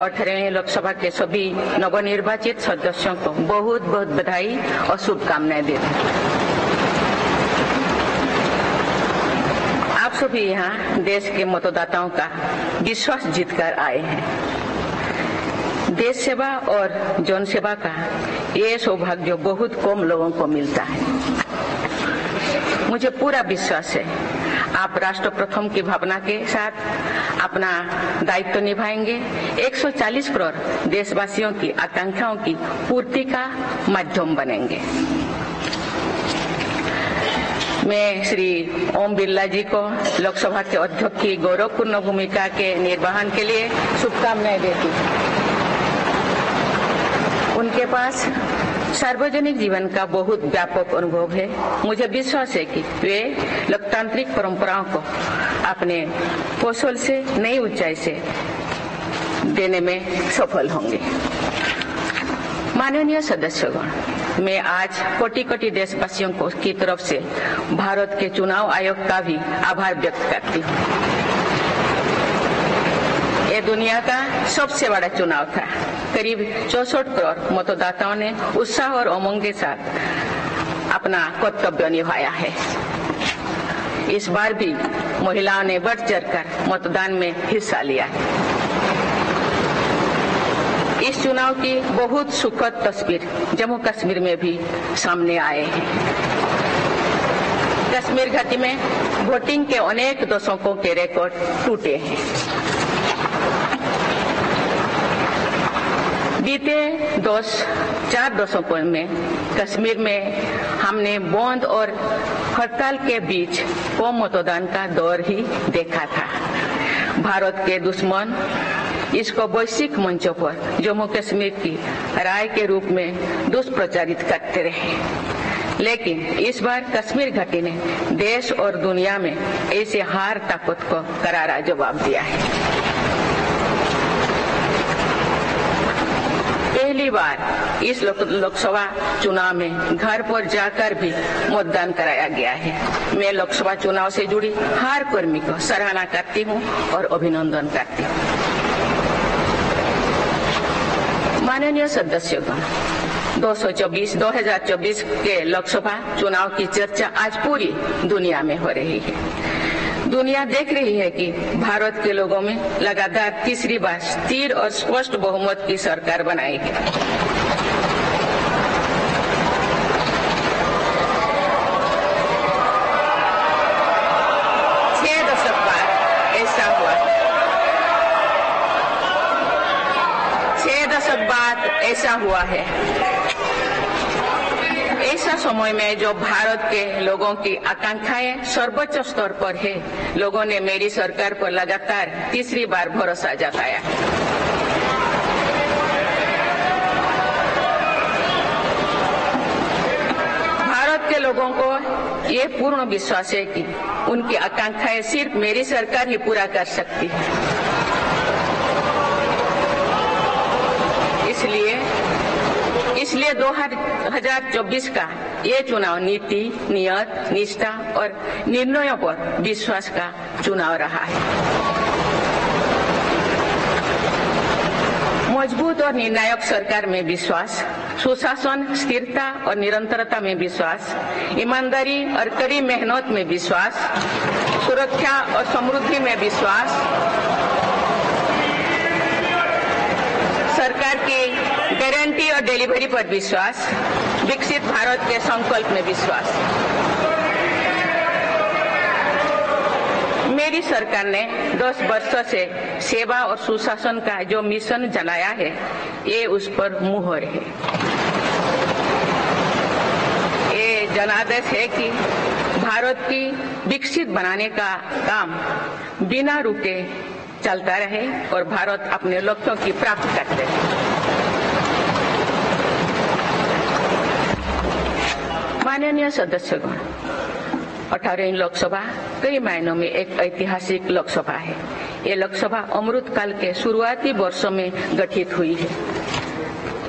18वीं लोकसभा के सभी नवनिर्वाचित सदस्यों को बहुत बहुत बधाई और शुभकामनाएं देते हैं। आप सभी यहाँ देश के मतदाताओं का विश्वास जीतकर आए हैं। देश सेवा और जन सेवा का ये सौभाग्य बहुत कम लोगों को मिलता है। मुझे पूरा विश्वास है आप राष्ट्र प्रथम की भावना के साथ अपना दायित्व निभाएंगे, 140 करोड़ देशवासियों की आकांक्षाओं की पूर्ति का माध्यम बनेंगे। मैं श्री ओम बिरला जी को लोकसभा के अध्यक्ष की गौरवपूर्ण भूमिका के निर्वहन के लिए शुभकामनाएं देती हूँ। उनके पास सार्वजनिक जीवन का बहुत व्यापक अनुभव है। मुझे विश्वास है कि वे लोकतांत्रिक परंपराओं को अपने कौशल से नई ऊंचाई से देने में सफल होंगे। माननीय सदस्यगण, मैं आज कोटि कोटि देशवासियों को की तरफ से भारत के चुनाव आयोग का भी आभार व्यक्त करती हूँ। ये दुनिया का सबसे बड़ा चुनाव था। करीब 64 करोड़ मतदाताओं ने उत्साह और उमंग के साथ अपना कर्तव्य निभाया है। इस बार भी महिलाओं ने बढ़ चढ़कर मतदान में हिस्सा लिया है। इस चुनाव की बहुत सुखद तस्वीर जम्मू कश्मीर में भी सामने आए हैं। कश्मीर घाटी में वोटिंग के अनेक दशकों के रिकॉर्ड टूटे हैं। बीते 4 दशकों में कश्मीर में हमने बंद और हड़ताल के बीच कम मतदान का दौर ही देखा था। भारत के दुश्मन इसको वैश्विक मंचों पर जम्मू कश्मीर की राय के रूप में दुष्प्रचारित करते रहे, लेकिन इस बार कश्मीर घाटी ने देश और दुनिया में ऐसे हार ताकत को करारा जवाब दिया है। पहली बार इस लोकसभा चुनाव में घर पर जाकर भी मतदान कराया गया है। मैं लोकसभा चुनाव से जुड़ी हर कर्मी को सराहना करती हूं और अभिनंदन करती हूं। माननीय सदस्यगण, 2024 के लोकसभा चुनाव की चर्चा आज पूरी दुनिया में हो रही है। दुनिया देख रही है कि भारत के लोगों में लगातार तीसरी बार स्थिर और स्पष्ट बहुमत की सरकार बनाई है। छह दशक बाद ऐसा हुआ है। ऐसा समय में जो भारत के लोगों की आकांक्षाएं सर्वोच्च स्तर पर है, लोगों ने मेरी सरकार पर लगातार तीसरी बार भरोसा जताया। भारत के लोगों को ये पूर्ण विश्वास है कि उनकी आकांक्षाएं सिर्फ मेरी सरकार ही पूरा कर सकती है। इसलिए 2024 का ये चुनाव नीति, नियत, निष्ठा और निर्णयों पर विश्वास का चुनाव रहा है। मजबूत और निर्णायक सरकार में विश्वास, सुशासन, स्थिरता और निरंतरता में विश्वास, ईमानदारी और कड़ी मेहनत में विश्वास, सुरक्षा और समृद्धि में विश्वास, सरकार की गारंटी और डिलीवरी पर विश्वास, विकसित भारत के संकल्प में विश्वास। मेरी सरकार ने 10 वर्षों से सेवा और सुशासन का जो मिशन चलाया है, ये उस पर मुहर है। ये जनादेश है कि भारत की विकसित बनाने का काम बिना रुके चलता रहे और भारत अपने लक्ष्यों की प्राप्ति करते रहे। माननीय सदस्यगण, 18वीं लोकसभा कई मायनों में एक ऐतिहासिक लोकसभा है। ये लोकसभा अमृतकाल के शुरुआती वर्षों में गठित हुई है।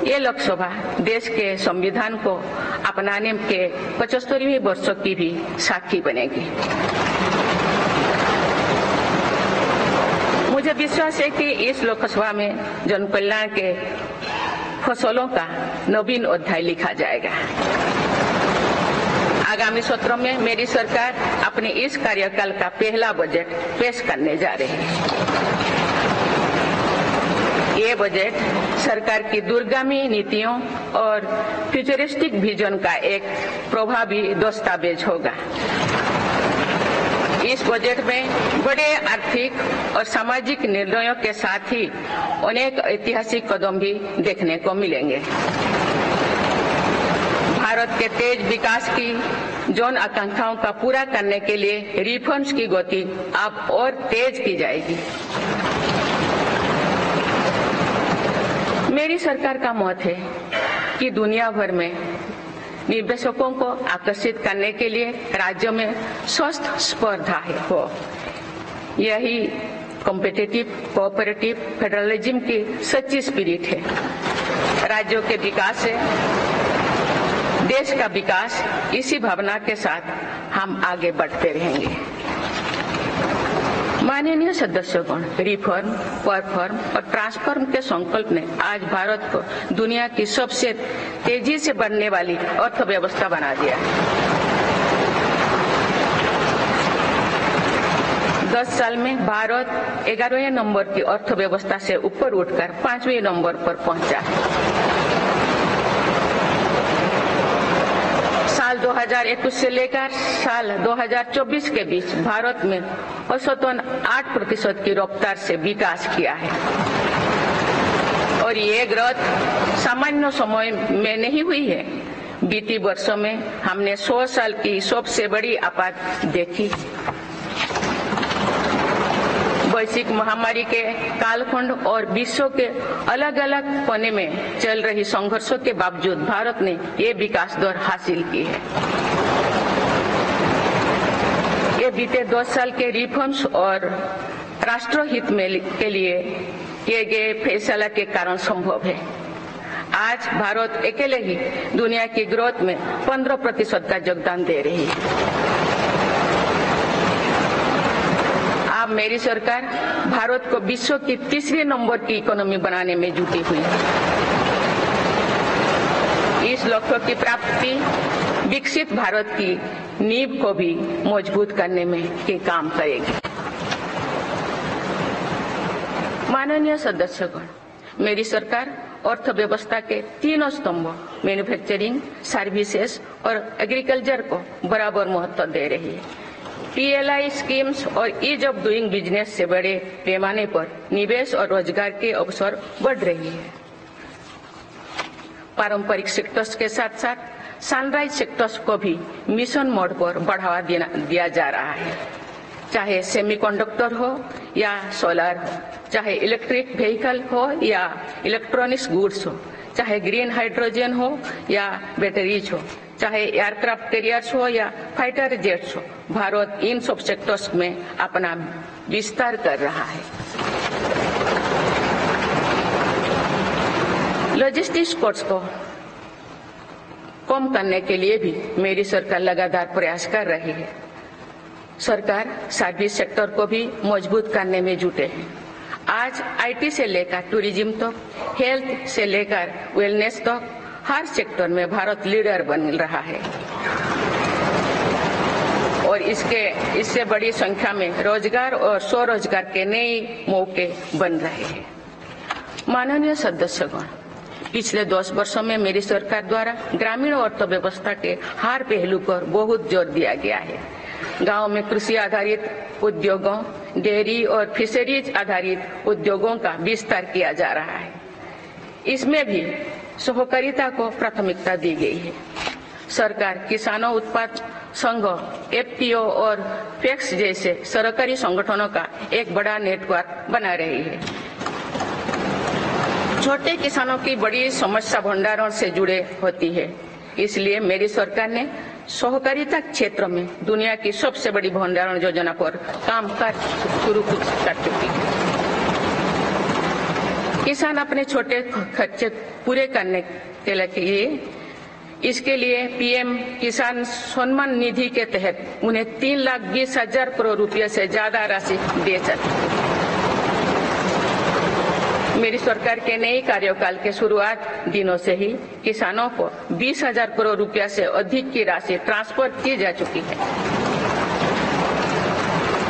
ये लोकसभा देश के संविधान को अपनाने के 75वें वर्ष की भी साक्षी बनेगी। मुझे विश्वास है कि इस लोकसभा में जनकल्याण के फसलों का नवीन अध्याय लिखा जाएगा। आगामी सत्रों में मेरी सरकार अपने इस कार्यकाल का पहला बजट पेश करने जा रही है। ये बजट सरकार की दूरगामी नीतियों और फ्यूचरिस्टिक विजन का एक प्रभावी दस्तावेज होगा। इस बजट में बड़े आर्थिक और सामाजिक निर्णयों के साथ ही अनेक ऐतिहासिक कदम भी देखने को मिलेंगे। भारत के तेज विकास की जन आकांक्षाओं का पूरा करने के लिए रिफॉर्म्स की गति अब और तेज की जाएगी। मेरी सरकार का मत है कि दुनिया भर में निवेशकों को आकर्षित करने के लिए राज्यों में स्वस्थ स्पर्धा हो। यही कॉम्पिटिटिव कोऑपरेटिव फेडरलिज्म की सच्ची स्पिरिट है। राज्यों के विकास से देश का विकास, इसी भावना के साथ हम आगे बढ़ते रहेंगे। माननीय सदस्यगण, रिफॉर्म, परफॉर्म और ट्रांसफॉर्म के संकल्प ने आज भारत को दुनिया की सबसे तेजी से बढ़ने वाली अर्थव्यवस्था बना दिया है। 10 साल में भारत 11वें नंबर की अर्थव्यवस्था से ऊपर उठकर 5वें नंबर पर पहुंचा। साल 2021 से लेकर साल 2024 के बीच भारत में औसतन 8% की रफ्तार से विकास किया है और ये ग्रोथ सामान्य समय में नहीं हुई है। बीती वर्षों में हमने 100 साल की सबसे बड़ी आपात देखी। वैश्विक महामारी के कालखंड और विश्व के अलग अलग कोने में चल रही संघर्षों के बावजूद भारत ने ये विकास दर हासिल की है। ये बीते 10 साल के रिफॉर्म्स और राष्ट्रहित में के लिए किए गए फैसला के कारण संभव है। आज भारत अकेले ही दुनिया की ग्रोथ में 15% का योगदान दे रही है। अब मेरी सरकार भारत को विश्व की 3रे नंबर की इकोनॉमी बनाने में जुटी हुई है। इस लक्ष्य की प्राप्ति विकसित भारत की नींव को भी मजबूत करने में काम करेगी। माननीय सदस्यगण, मेरी सरकार अर्थव्यवस्था के 3 स्तंभों मैन्युफैक्चरिंग, सर्विसेज और एग्रीकल्चर को बराबर महत्व दे रही है। PLI स्कीम्स और ईज ऑफ डूइंग बिजनेस से बड़े पैमाने पर निवेश और रोजगार के अवसर बढ़ रही है। पारंपरिक सेक्टर्स के साथ साथ सनराइज सेक्टर्स को भी मिशन मोड पर बढ़ावा दिया जा रहा है। चाहे सेमीकंडक्टर हो या सोलर हो, चाहे इलेक्ट्रिक व्हीकल हो या इलेक्ट्रॉनिक्स गुड्स हो, चाहे ग्रीन हाइड्रोजन हो या बैटरीज हो, चाहे एयरक्राफ्ट कैरियर्स हो या फाइटर जेट्स हो, भारत इन सब सेक्टर्स में अपना विस्तार कर रहा है। लॉजिस्टिक्स कॉस्ट को कम करने के लिए भी मेरी सरकार लगातार प्रयास कर रही है। सरकार सर्विस सेक्टर को भी मजबूत करने में जुटे हैं। आज IT से लेकर टूरिज्म तक, हेल्थ से लेकर वेलनेस तक हर सेक्टर में भारत लीडर बन रहा है और इससे बड़ी संख्या में रोजगार और स्वरोजगार के नए मौके बन रहे हैं। माननीय सदस्यगण, पिछले 10 वर्षों में मेरी सरकार द्वारा ग्रामीण अर्थव्यवस्था के हर पहलू पर बहुत जोर दिया गया है। गांव में कृषि आधारित उद्योगों, डेयरी और फिशरीज आधारित उद्योगों का विस्तार किया जा रहा है। इसमें भी सहकारिता को प्राथमिकता दी गई है। सरकार किसानों उत्पाद संघ, FPO और पैक्स जैसे सरकारी संगठनों का एक बड़ा नेटवर्क बना रही है। छोटे किसानों की बड़ी समस्या भंडारण से जुड़े होती है, इसलिए मेरी सरकार ने सहकारिता क्षेत्र में दुनिया की सबसे बड़ी भंडारण योजना पर काम शुरू कर चुकी है। किसान अपने छोटे खर्चे पूरे करने के लिए इसके लिए PM किसान सम्मान निधि के तहत उन्हें 3,20,000 करोड़ रुपये से ज्यादा राशि दे सकते। मेरी सरकार के नए कार्यकाल के शुरुआत दिनों से ही किसानों को 20,000 करोड़ रुपया से अधिक की राशि ट्रांसफर की जा चुकी है।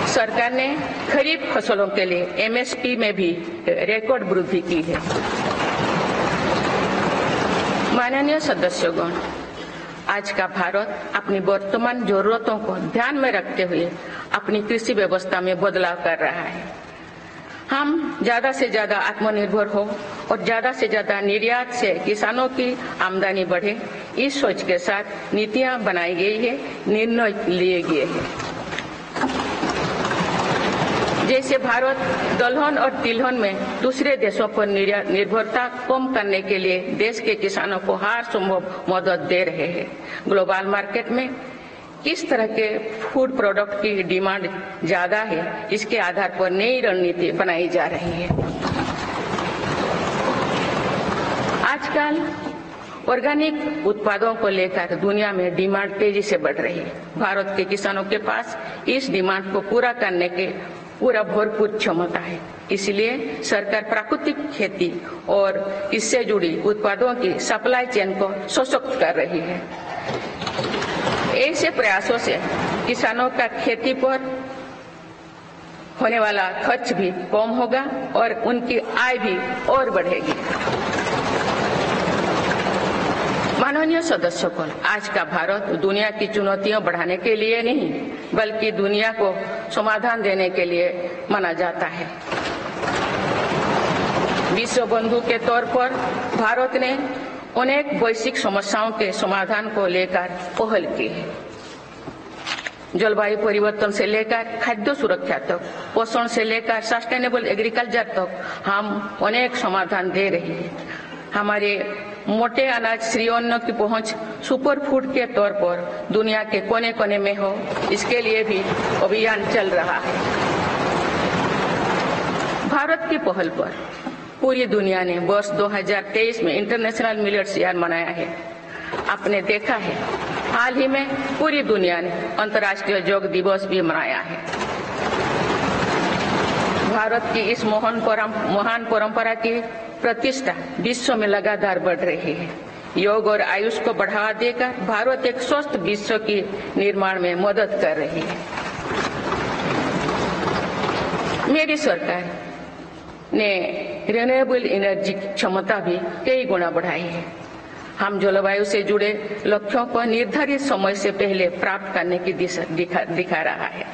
सरकार ने खरीफ फसलों के लिए एमएसपी में भी रिकॉर्ड वृद्धि की है। माननीय सदस्यगण, आज का भारत अपनी वर्तमान जरूरतों को ध्यान में रखते हुए अपनी कृषि व्यवस्था में बदलाव कर रहा है। हम ज्यादा से ज्यादा आत्मनिर्भर हो और ज्यादा से ज्यादा निर्यात से किसानों की आमदनी बढ़े, इस सोच के साथ नीतियां बनाई गई है, निर्णय लिए गए हैं। जैसे भारत दलहन और तिलहन में दूसरे देशों पर निर्भरता कम करने के लिए देश के किसानों को हर संभव मदद दे रहे हैं। ग्लोबल मार्केट में किस तरह के फूड प्रोडक्ट की डिमांड ज्यादा है, इसके आधार पर नई रणनीति बनाई जा रही है। आजकल ऑर्गेनिक उत्पादों को लेकर दुनिया में डिमांड तेजी से बढ़ रही है। भारत के किसानों के पास इस डिमांड को पूरा करने के पूरा भरपूर क्षमता है। इसलिए सरकार प्राकृतिक खेती और इससे जुड़ी उत्पादों की सप्लाई चेन को सशक्त कर रही है। ऐसे प्रयासों से किसानों का खेती पर होने वाला खर्च भी कम होगा और उनकी आय भी और बढ़ेगी। माननीय सदस्यों, आज का भारत दुनिया की चुनौतियां बढ़ाने के लिए नहीं बल्कि दुनिया को समाधान देने के लिए माना जाता है। विश्व बंधु के तौर पर भारत ने अनेक वैश्विक समस्याओं के समाधान को लेकर पहल की है। जलवायु परिवर्तन से लेकर खाद्य सुरक्षा तक, पोषण से लेकर सस्टेनेबल एग्रीकल्चर तक हम अनेक समाधान दे रहे हैं। हमारे मोटे अनाज श्रीअन्न की पहुंच सुपर फूड के तौर पर दुनिया के कोने कोने में हो, इसके लिए भी अभियान चल रहा है। भारत की पहल पर पूरी दुनिया ने वर्ष 2023 में इंटरनेशनल मिलेट्स ईयर मनाया है। आपने देखा है, हाल ही में पूरी दुनिया ने अंतर्राष्ट्रीय योग दिवस भी मनाया है। भारत की इस महान परंपरा की प्रतिष्ठा विश्व में लगातार बढ़ रही है। योग और आयुष को बढ़ावा देकर भारत एक स्वस्थ विश्व के निर्माण में मदद कर रही है। मेरी सरकार ने रिन्यूएबल एनर्जी की क्षमता भी कई गुना बढ़ाई है। हम जलवायु से जुड़े लक्ष्यों को निर्धारित समय से पहले प्राप्त करने की दिशा दिखा रहा है।